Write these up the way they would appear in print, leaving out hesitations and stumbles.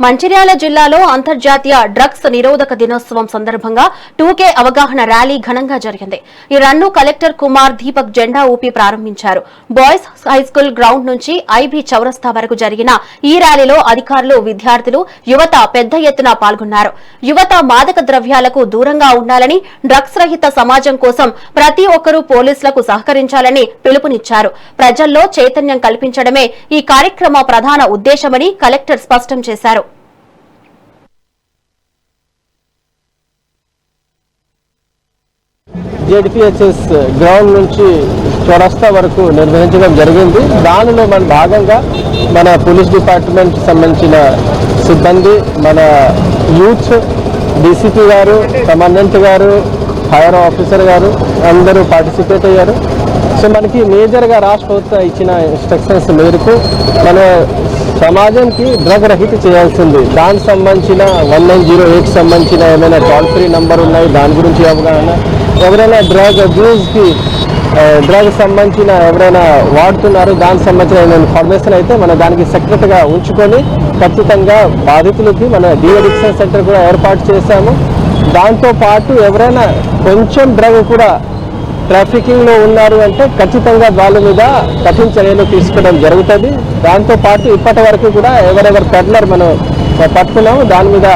మంచిర్యాల జిల్లాలో అంతర్జాతీయ డ్రగ్స్ నిరోధక దినోత్సవం సందర్భంగా 2K అవగాహన ర్యాలీ ఘనంగా జరిగింది. ఈ రన్ను కలెక్టర్ కుమార్ దీపక్ జెండా ఊపి ప్రారంభించారు. బాయ్స్ హైస్కూల్ గ్రౌండ్ నుంచి ఐబీ చౌరస్తా వరకు జరిగిన ఈ ర్యాలీలో అధికారులు, విద్యార్థులు, యువత పెద్ద ఎత్తున పాల్గొన్నారు. యువత మాదక ద్రవ్యాలకు దూరంగా ఉండాలని, డ్రగ్స్ రహిత సమాజం కోసం ప్రతి ఒక్కరూ పోలీసులకు సహకరించాలని పిలుపునిచ్చారు. ప్రజల్లో చైతన్యం కల్పించడమే ఈ కార్యక్రమ ప్రధాన ఉద్దేశమని కలెక్టర్ స్పష్టం చేశారు. జెడ్పీహెచ్ఎస్ గ్రౌండ్ నుంచి చౌరస్తా వరకు నిర్వహించడం జరిగింది. దానిలో మన భాగంగా మన పోలీస్ డిపార్ట్మెంట్ సంబంధించిన సిబ్బంది, మన యూత్, డీసీపీ గారు, కమాండెంట్ గారు, ఫైర్ ఆఫీసర్ గారు అందరూ పార్టిసిపేట్ అయ్యారు. సో మనకి మేజర్గా రాష్ట్ర ప్రభుత్వం ఇచ్చిన ఇన్స్ట్రక్షన్స్ మేరకు మన సమాజానికి డ్రగ్ రహిత చేయాల్సింది. దానికి సంబంధించిన 1908 సంబంధించిన ఏమైనా టోల్ ఫ్రీ నంబర్ ఉన్నాయి, దాని గురించి అవగాహన, ఎవరైనా డ్రగ్ అబ్యూస్కి డ్రగ్ సంబంధించిన ఎవరైనా వాడుతున్నారు దానికి సంబంధించిన ఏమైనా ఇన్ఫర్మేషన్ అయితే మనం దానికి సెక్రెట్గా ఉంచుకొని ఖచ్చితంగా బాధితులకి మన డీఅడిక్షన్ సెంటర్ కూడా ఏర్పాటు చేశాము. దాంతోపాటు ఎవరైనా కొంచెం డ్రగ్ కూడా ట్రాఫికింగ్లో ఉన్నారు అంటే ఖచ్చితంగా వాళ్ళ మీద కఠిన చర్యలు తీసుకోవడం జరుగుతుంది. దాంతోపాటు ఇప్పటి వరకు కూడా ఎవరెవరు పెడ్లర్ మనం పట్టుకున్నాము దాని మీద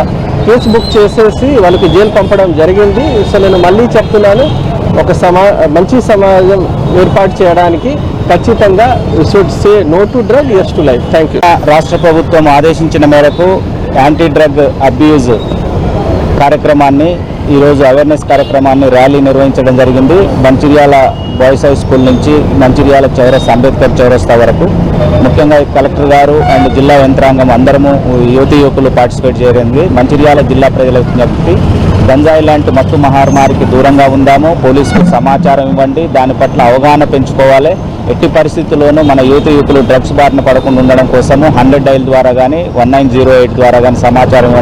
కేసు బుక్ చేసేసి వాళ్ళకి జైలు పంపడం జరిగింది. సో నేను మళ్ళీ చెప్తున్నాను, ఒక మంచి సమాజం ఏర్పాటు చేయడానికి ఖచ్చితంగా we should say no to drug, yes to life. Thank you. రాష్ట్ర ప్రభుత్వం ఆదేశించిన మేరకు యాంటీ డ్రగ్ అబ్యూజ్ కార్యక్రమాన్ని ఈరోజు అవేర్నెస్ కార్యక్రమాన్ని ర్యాలీ నిర్వహించడం జరిగింది. మంచిర్యాల బాయ్స్ హై స్కూల్ నుంచి మంచిర్యాల చౌరస్తా, అంబేద్కర్ చౌరస్తా వరకు ముఖ్యంగా కలెక్టర్ గారు అండ్ జిల్లా యంత్రాంగం అందరము యువకులు పార్టిసిపేట్ చేయడానికి మంచిర్యాల జిల్లా ప్రజల విజ్ఞప్తి, గంజాయి లాంటి మత్తు మహమ్మారికి దూరంగా ఉందాము, పోలీసులకు సమాచారం ఇవ్వండి, దాని పట్ల అవగాహన పెంచుకోవాలి. ఎట్టి పరిస్థితుల్లోనూ మన యువకులు డ్రగ్స్ బారిన పడకుండా ఉండడం కోసము 100 డైల్ ద్వారా కానీ 1908 ద్వారా కానీ సమాచారం ఇవ్వండి.